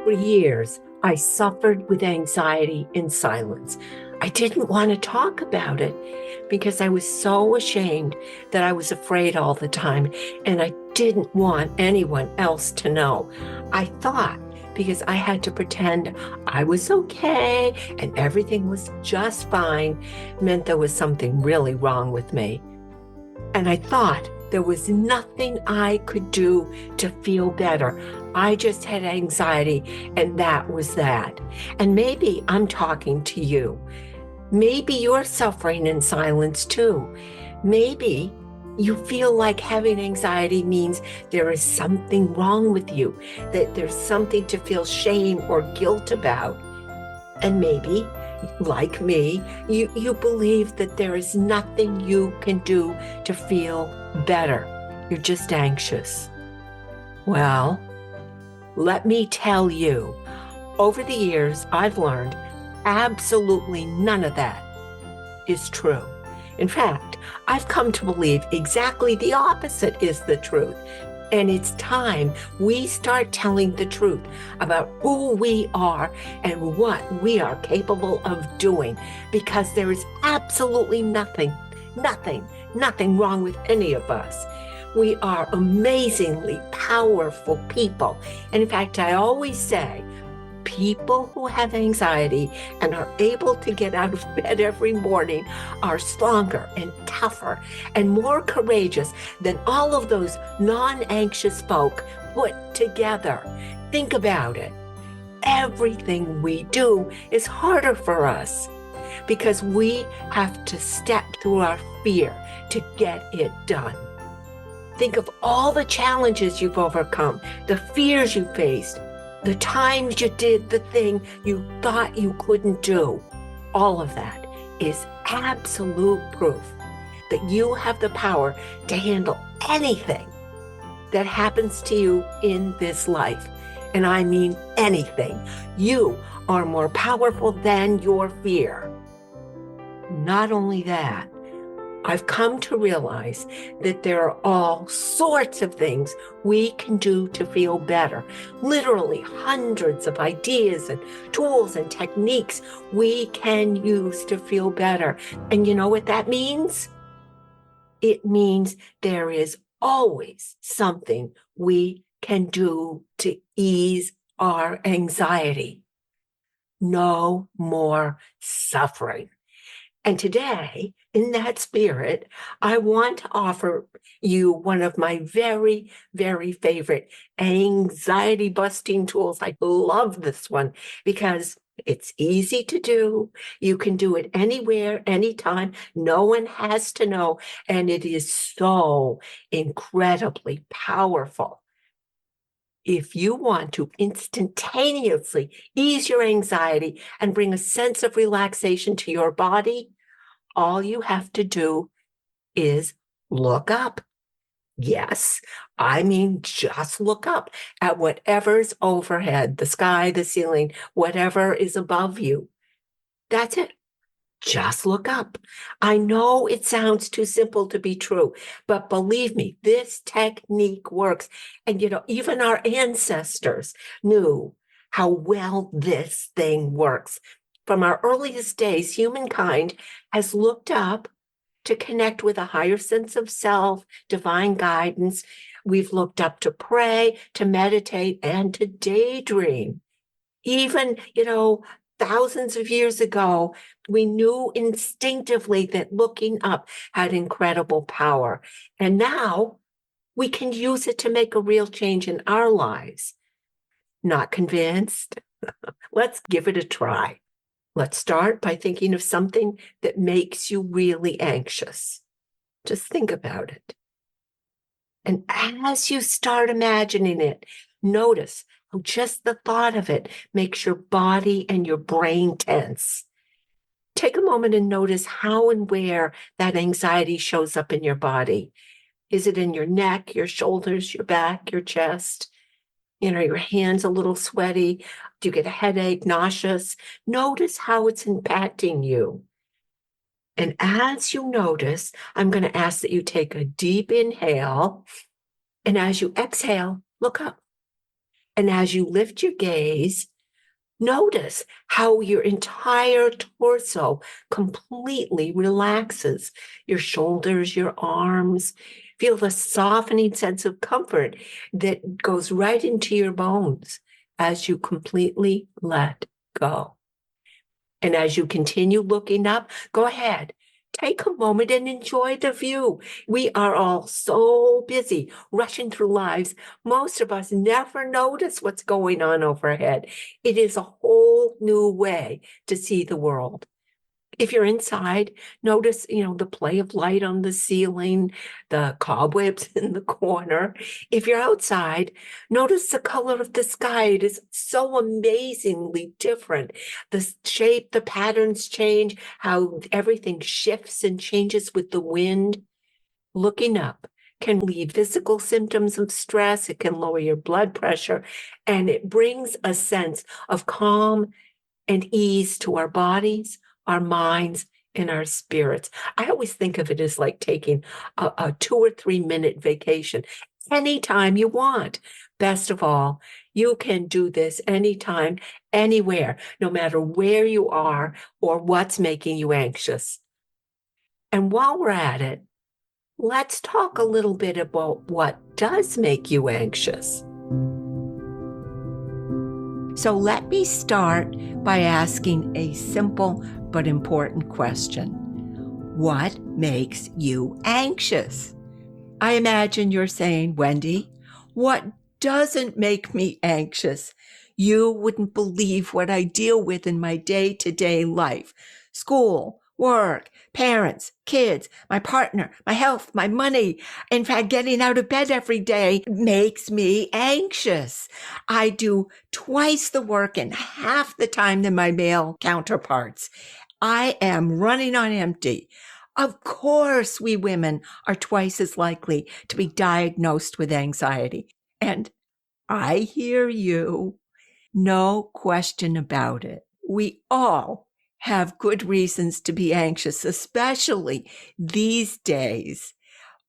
For years, I suffered with anxiety in silence. I didn't want to talk about it because I was so ashamed that I was afraid all the time, and I didn't want anyone else to know. I thought because I had to pretend I was okay and everything was just fine meant there was something really wrong with me. And I thought there was nothing I could do to feel better. I just had anxiety, and that was that. And maybe I'm talking to you. Maybe you're suffering in silence too. Maybe you feel like having anxiety means there is something wrong with you, that there's something to feel shame or guilt about. And maybe, like me, you believe that there is nothing you can do to feel better. You're just anxious. Well, let me tell you, over the years, I've learned absolutely none of that is true. In fact, I've come to believe exactly the opposite is the truth. And it's time we start telling the truth about who we are and what we are capable of doing, because there is absolutely nothing wrong with any of us. We are amazingly powerful people. And in fact, I always say, people who have anxiety and are able to get out of bed every morning are stronger and tougher and more courageous than all of those non-anxious folk put together. Think about it. Everything we do is harder for us because we have to step through our fear to get it done. Think of all the challenges you've overcome, the fears you faced, the times you did the thing you thought you couldn't do. All of that is absolute proof that you have the power to handle anything that happens to you in this life. And I mean anything. You are more powerful than your fear. Not only that, I've come to realize that there are all sorts of things we can do to feel better. Literally hundreds of ideas and tools and techniques we can use to feel better. And you know what that means? It means there is always something we can do to ease our anxiety. No more suffering. And today, in that spirit, I want to offer you one of my very, very favorite anxiety busting tools. I love this one because it's easy to do. You can do it anywhere, anytime. No one has to know. And it is so incredibly powerful. If you want to instantaneously ease your anxiety and bring a sense of relaxation to your body, all you have to do is look up. Yes, I mean, just look up at whatever's overhead, the sky, the ceiling, whatever is above you. That's it. Just look up. I know it sounds too simple to be true, but believe me, this technique works. And, even our ancestors knew how well this thing works. From our earliest days, humankind has looked up to connect with a higher sense of self, divine guidance. We've looked up to pray, to meditate, and to daydream. Even, thousands of years ago, we knew instinctively that looking up had incredible power. And now we can use it to make a real change in our lives. Not convinced? Let's give it a try. Let's start by thinking of something that makes you really anxious. Just think about it. And as you start imagining it, notice how just the thought of it makes your body and your brain tense. Take a moment and notice how and where that anxiety shows up in your body. Is it in your neck, your shoulders, your back, your chest? Your hands a little sweaty? Do you get a headache, nauseous? Notice how it's impacting you. And as you notice, I'm going to ask that you take a deep inhale. And as you exhale, look up. And as you lift your gaze, notice how your entire torso completely relaxes. Your shoulders, your arms. Feel the softening sense of comfort that goes right into your bones as you completely let go. And as you continue looking up, go ahead. Take a moment and enjoy the view. We are all so busy rushing through lives. Most of us never notice what's going on overhead. It is a whole new way to see the world. If you're inside, notice, the play of light on the ceiling, the cobwebs in the corner. If you're outside, notice the color of the sky. It is so amazingly different. The shape, the patterns change, how everything shifts and changes with the wind. Looking up can relieve physical symptoms of stress. It can lower your blood pressure, and it brings a sense of calm and ease to our bodies, our minds, and our spirits. I always think of it as like taking a 2 or 3 minute vacation anytime you want. Best of all, you can do this anytime, anywhere, no matter where you are or what's making you anxious. And while we're at it, let's talk a little bit about what does make you anxious. So let me start by asking a simple but important question. What makes you anxious? I imagine you're saying, Wendy, what doesn't make me anxious? You wouldn't believe what I deal with in my day-to-day life. School, work, parents, kids, my partner, my health, my money. In fact, getting out of bed every day makes me anxious. I do twice the work in half the time than my male counterparts. I am running on empty. Of course, we women are twice as likely to be diagnosed with anxiety. And I hear you. No question about it. We all have good reasons to be anxious, especially these days.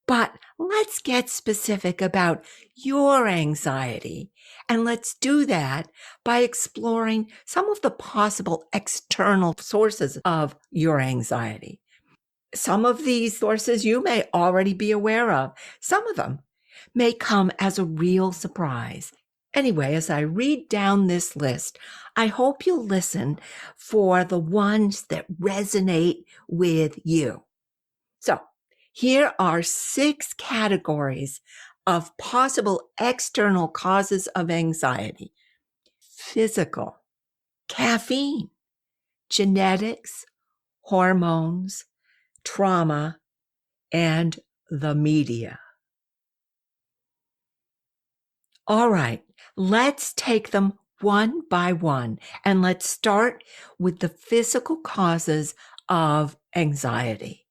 But let's get specific about your anxiety. And let's do that by exploring some of the possible external sources of your anxiety. Some of these sources you may already be aware of. Some of them may come as a real surprise. Anyway, as I read down this list, I hope you'll listen for the ones that resonate with you. So here are 6 categories of possible external causes of anxiety. Physical, caffeine, genetics, hormones, trauma, and the media. All right, let's take them one by one, and let's start with the physical causes of anxiety.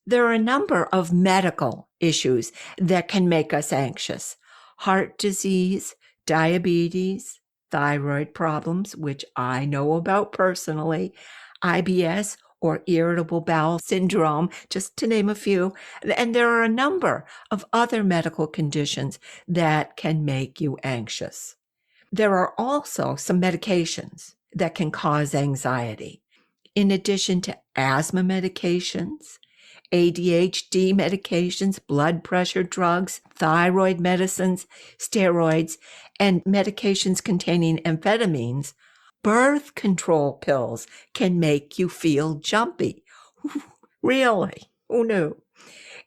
There are a number of medical issues that can make us anxious. Heart disease, diabetes, thyroid problems, which I know about personally, IBS, or irritable bowel syndrome, just to name a few. And there are a number of other medical conditions that can make you anxious. There are also some medications that can cause anxiety. In addition to asthma medications, ADHD medications, blood pressure drugs, thyroid medicines, steroids, and medications containing amphetamines, birth control pills can make you feel jumpy. Really? Who knew?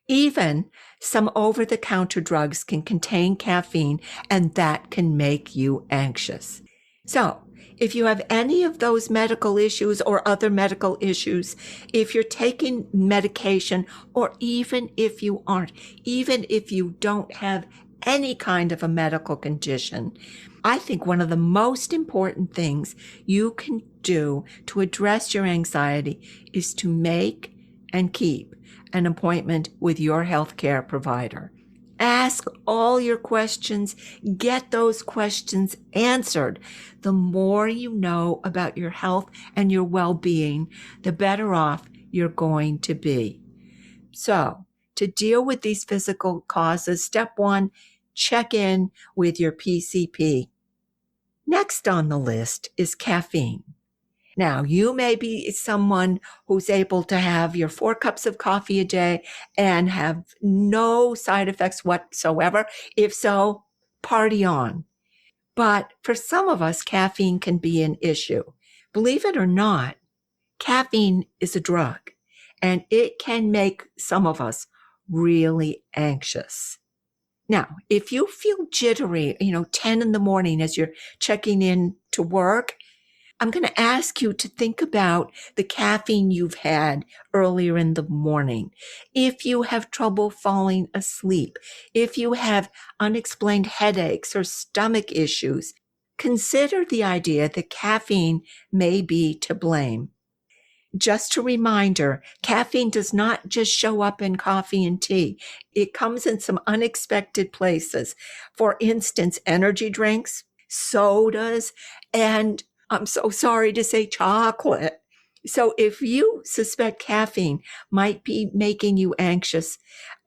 Even some over-the-counter drugs can contain caffeine, and that can make you anxious. So, if you have any of those medical issues or other medical issues, if you're taking medication, or even if you aren't, even if you don't have any kind of a medical condition, I think one of the most important things you can do to address your anxiety is to make and keep an appointment with your healthcare provider. Ask all your questions. Get those questions answered. The more you know about your health and your well-being, the better off you're going to be. So, to deal with these physical causes, step 1, check in with your PCP. Next on the list is caffeine. Now, you may be someone who's able to have your 4 cups of coffee a day and have no side effects whatsoever. If so, party on. But for some of us, caffeine can be an issue. Believe it or not, caffeine is a drug, and it can make some of us really anxious. Now, if you feel jittery, 10 in the morning as you're checking in to work, I'm going to ask you to think about the caffeine you've had earlier in the morning. If you have trouble falling asleep, if you have unexplained headaches or stomach issues, consider the idea that caffeine may be to blame. Just a reminder, caffeine does not just show up in coffee and tea. It comes in some unexpected places. For instance, energy drinks, sodas, and I'm so sorry to say chocolate. So if you suspect caffeine might be making you anxious,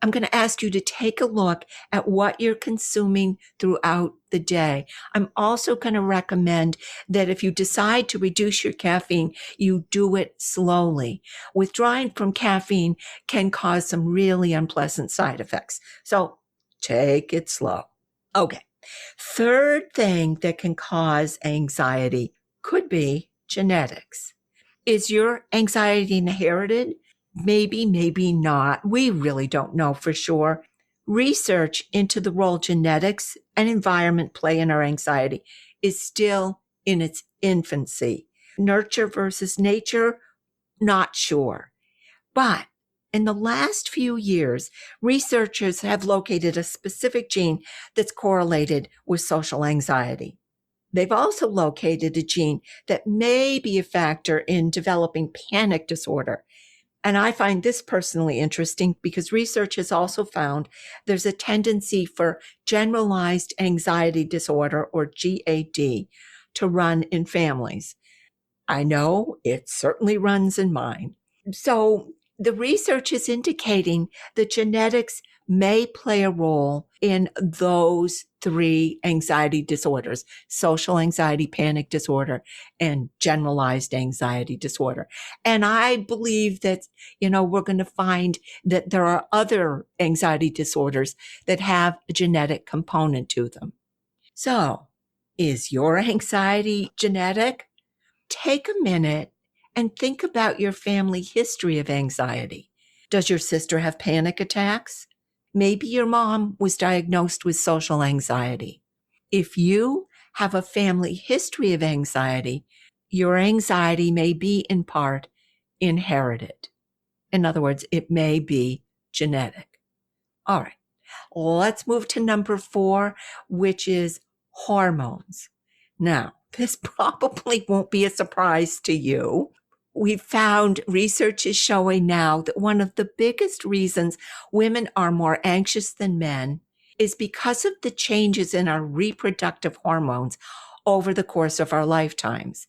I'm going to ask you to take a look at what you're consuming throughout the day. I'm also going to recommend that if you decide to reduce your caffeine, you do it slowly. Withdrawing from caffeine can cause some really unpleasant side effects. So take it slow. Okay. Third thing that can cause anxiety could be genetics. Is your anxiety inherited? Maybe, maybe not. We really don't know for sure. Research into the role genetics and environment play in our anxiety is still in its infancy. Nurture versus nature, not sure. But in the last few years, researchers have located a specific gene that's correlated with social anxiety. They've also located a gene that may be a factor in developing panic disorder. And I find this personally interesting because research has also found there's a tendency for generalized anxiety disorder, or GAD, to run in families. I know it certainly runs in mine. So the research is indicating that genetics may play a role in those 3 anxiety disorders: social anxiety, panic disorder, and generalized anxiety disorder. And I believe that, we're going to find that there are other anxiety disorders that have a genetic component to them. So, is your anxiety genetic? Take a minute and think about your family history of anxiety. Does your sister have panic attacks? Maybe your mom was diagnosed with social anxiety. If you have a family history of anxiety, your anxiety may be in part inherited. In other words, it may be genetic. All right, let's move to number 4, which is hormones. Now, this probably won't be a surprise to you. We've found research is showing now that one of the biggest reasons women are more anxious than men is because of the changes in our reproductive hormones over the course of our lifetimes.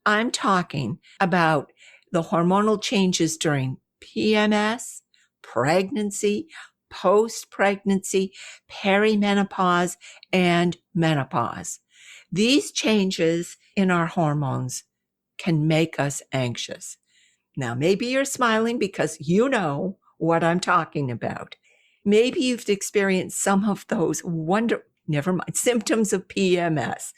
I'm talking about the hormonal changes during PMS, pregnancy, post-pregnancy, perimenopause, and menopause. These changes in our hormones can make us anxious. Now, maybe you're smiling because you know what I'm talking about. Maybe you've experienced some of those symptoms of PMS,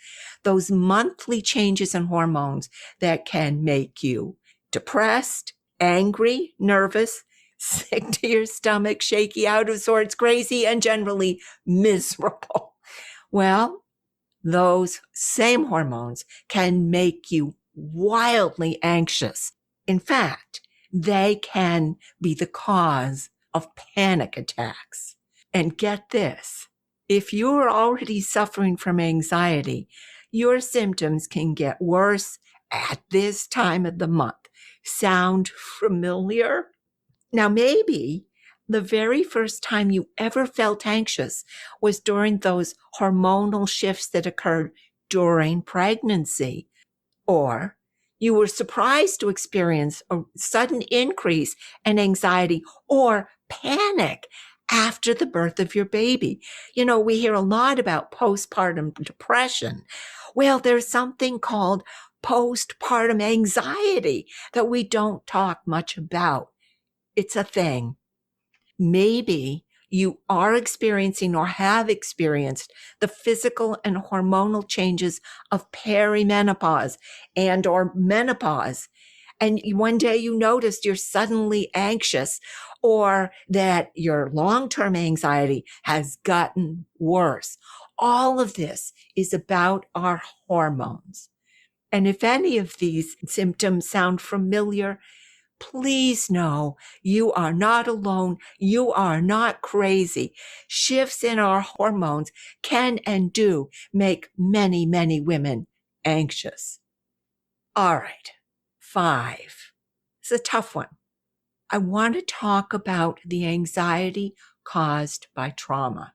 those monthly changes in hormones that can make you depressed, angry, nervous, sick to your stomach, shaky, out of sorts, crazy, and generally miserable. Well, those same hormones can make you wildly anxious. In fact, they can be the cause of panic attacks. And get this, if you're already suffering from anxiety, your symptoms can get worse at this time of the month. Sound familiar? Now, maybe the very first time you ever felt anxious was during those hormonal shifts that occurred during pregnancy. Or you were surprised to experience a sudden increase in anxiety or panic after the birth of your baby. You know, we hear a lot about postpartum depression. Well, there's something called postpartum anxiety that we don't talk much about. It's a thing. Maybe you are experiencing or have experienced the physical and hormonal changes of perimenopause and or menopause. And one day you noticed you're suddenly anxious, or that your long-term anxiety has gotten worse. All of this is about our hormones. And if any of these symptoms sound familiar, please know you are not alone. You are not crazy. Shifts in our hormones can and do make many, many women anxious. All right, 5. It's a tough one. I want to talk about the anxiety caused by trauma.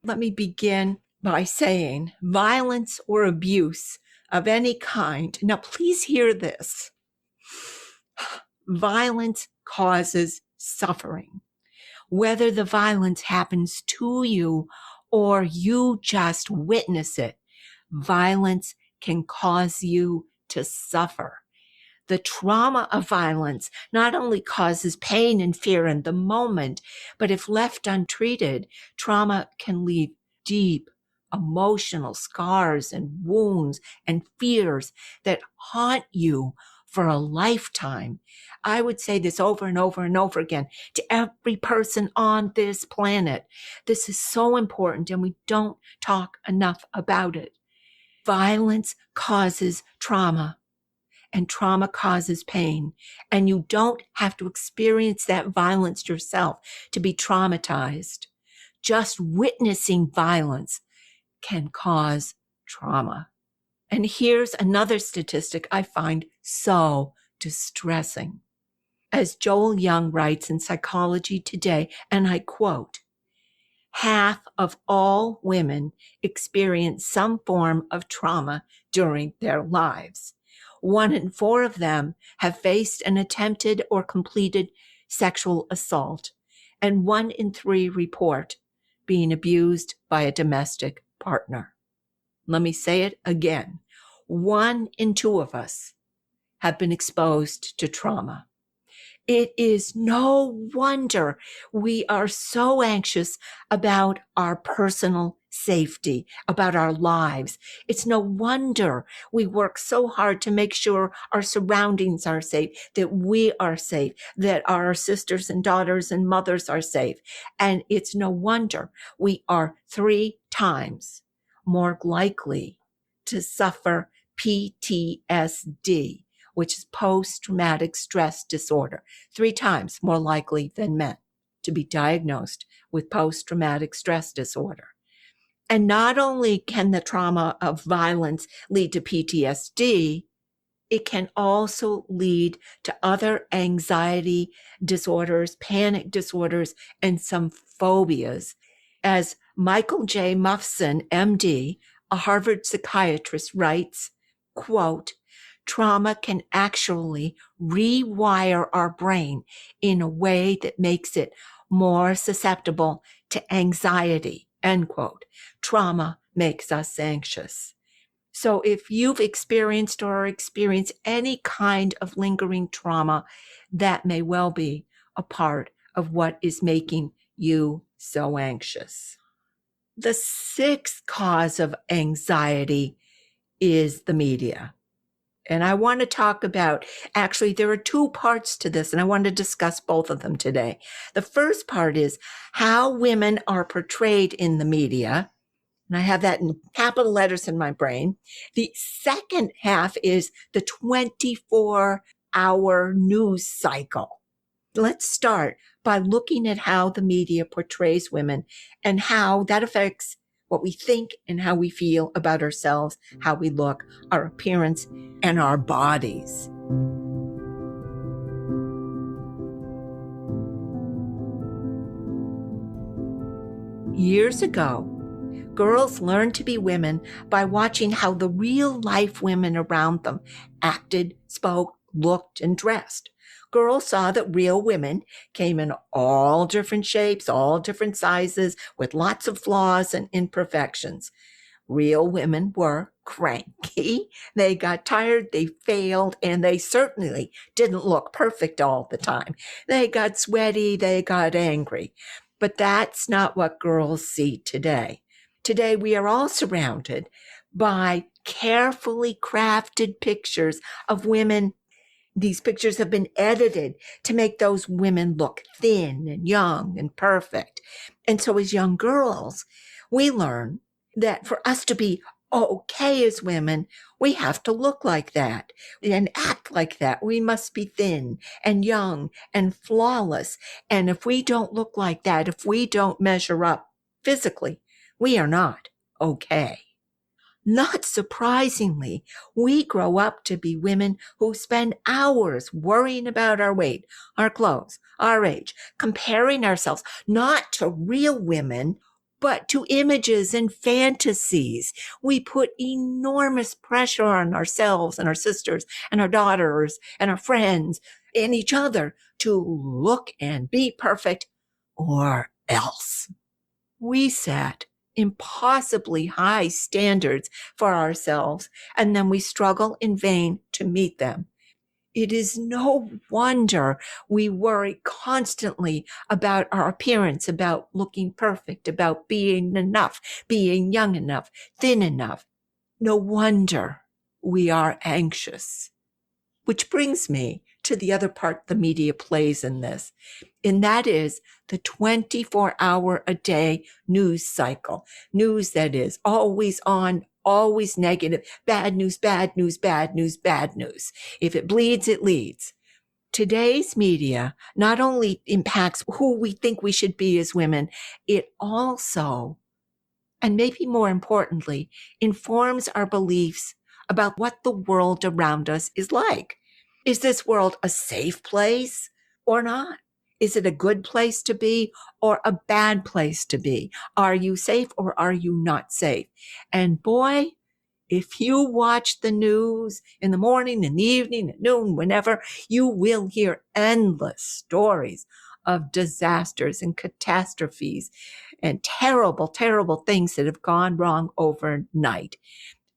Let me begin by saying violence or abuse of any kind. Now, please hear this. Violence causes suffering. Whether the violence happens to you or you just witness it, violence can cause you to suffer. The trauma of violence not only causes pain and fear in the moment, but if left untreated, trauma can leave deep emotional scars and wounds and fears that haunt you for a lifetime. I would say this over and over and over again to every person on this planet. This is so important, and we don't talk enough about it. Violence causes trauma, and trauma causes pain. And you don't have to experience that violence yourself to be traumatized. Just witnessing violence can cause trauma. And here's another statistic I find so distressing. As Joel Young writes in Psychology Today, and I quote, "Half of all women experience some form of trauma during their lives. 1 in 4 of them have faced an attempted or completed sexual assault, and 1 in 3 report being abused by a domestic partner." Let me say it again. 1 in 2 of us have been exposed to trauma. It is no wonder we are so anxious about our personal safety, about our lives. It's no wonder we work so hard to make sure our surroundings are safe, that we are safe, that our sisters and daughters and mothers are safe. And it's no wonder we are 3 times more likely to suffer PTSD, which is post-traumatic stress disorder, 3 times more likely than men to be diagnosed with post-traumatic stress disorder. And not only can the trauma of violence lead to PTSD, it can also lead to other anxiety disorders, panic disorders, and some phobias. As Michael J. Mufson, MD, a Harvard psychiatrist, writes, quote, "Trauma can actually rewire our brain in a way that makes it more susceptible to anxiety," end quote. Trauma makes us anxious. So if you've experienced or experience any kind of lingering trauma, that may well be a part of what is making you so anxious. The 6th cause of anxiety is the media. And I want to talk about, actually, there are 2 parts to this, and I want to discuss both of them today. The first part is how women are portrayed in the media. And I have that in capital letters in my brain. The second half is the 24-hour news cycle. Let's start by looking at how the media portrays women and how that affects what we think and how we feel about ourselves, how we look, our appearance, and our bodies. Years ago, girls learned to be women by watching how the real life women around them acted, spoke, looked, and dressed. Girls saw that real women came in all different shapes, all different sizes, with lots of flaws and imperfections. Real women were cranky. They got tired, they failed, and they certainly didn't look perfect all the time. They got sweaty, they got angry. But that's not what girls see today. Today, we are all surrounded by carefully crafted pictures of women. These pictures have been edited to make those women look thin and young and perfect. And so as young girls, we learn that for us to be okay as women, we have to look like that and act like that. We must be thin and young and flawless. And if we don't look like that, if we don't measure up physically, we are not okay. Not surprisingly, we grow up to be women who spend hours worrying about our weight, our clothes, our age, comparing ourselves not to real women, but to images and fantasies. We put enormous pressure on ourselves and our sisters and our daughters and our friends and each other to look and be perfect, or else. We set impossibly high standards for ourselves, and then we struggle in vain to meet them. It is no wonder we worry constantly about our appearance, about looking perfect, about being enough, being young enough, thin enough. No wonder we are anxious. Which brings me to the other part the media plays in this, and that is the 24-hour-a-day news cycle. News that is always on, always negative, bad news, bad news, bad news, bad news. If it bleeds, it leads. Today's media not only impacts who we think we should be as women, it also, and maybe more importantly, informs our beliefs about what the world around us is like. Is this world a safe place or not? Is it a good place to be or a bad place to be? Are you safe or are you not safe? And boy, if you watch the news in the morning, in the evening, at noon, whenever, you will hear endless stories of disasters and catastrophes and terrible, terrible things that have gone wrong overnight.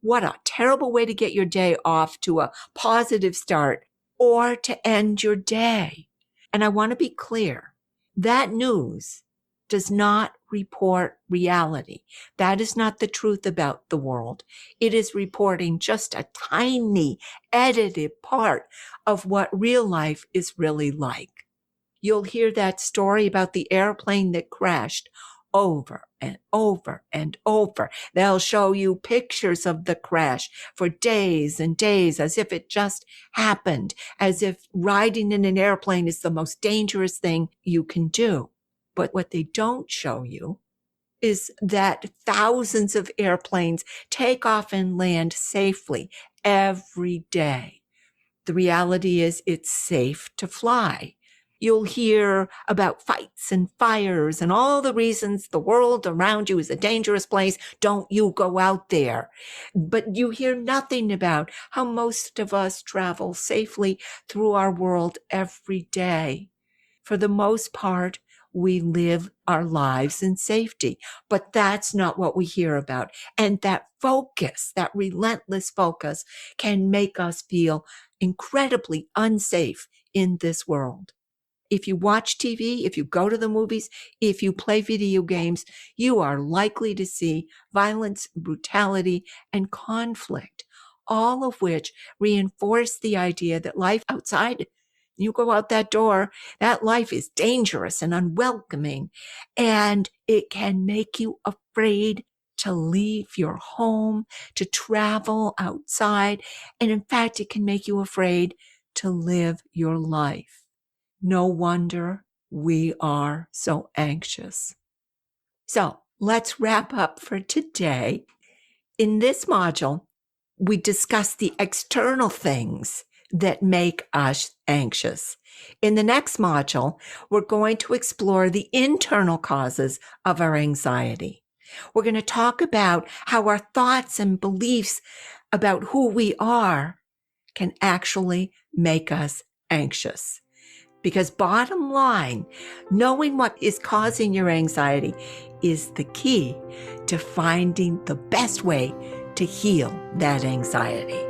What a terrible way to get your day off to a positive start or to end your day. And I want to be clear, that news does not report reality. That is not the truth about the world. It is reporting just a tiny edited part of what real life is really like. You'll hear that story about the airplane that crashed over and over and over. They'll show you pictures of the crash for days and days as if it just happened, as if riding in an airplane is the most dangerous thing you can do. But what they don't show you is that thousands of airplanes take off and land safely every day. The reality is it's safe to fly. You'll hear about fights and fires and all the reasons the world around you is a dangerous place. Don't you go out there. But you hear nothing about how most of us travel safely through our world every day. For the most part, we live our lives in safety, but that's not what we hear about. And that focus, that relentless focus, can make us feel incredibly unsafe in this world. If you watch TV, if you go to the movies, if you play video games, you are likely to see violence, brutality, and conflict, all of which reinforce the idea that life outside, you go out that door, that life is dangerous and unwelcoming, and it can make you afraid to leave your home, to travel outside, and in fact, it can make you afraid to live your life. No wonder we are so anxious. So let's wrap up for today. In this module, we discuss the external things that make us anxious. In the next module, we're going to explore the internal causes of our anxiety. We're going to talk about how our thoughts and beliefs about who we are can actually make us anxious. Because bottom line, knowing what is causing your anxiety is the key to finding the best way to heal that anxiety.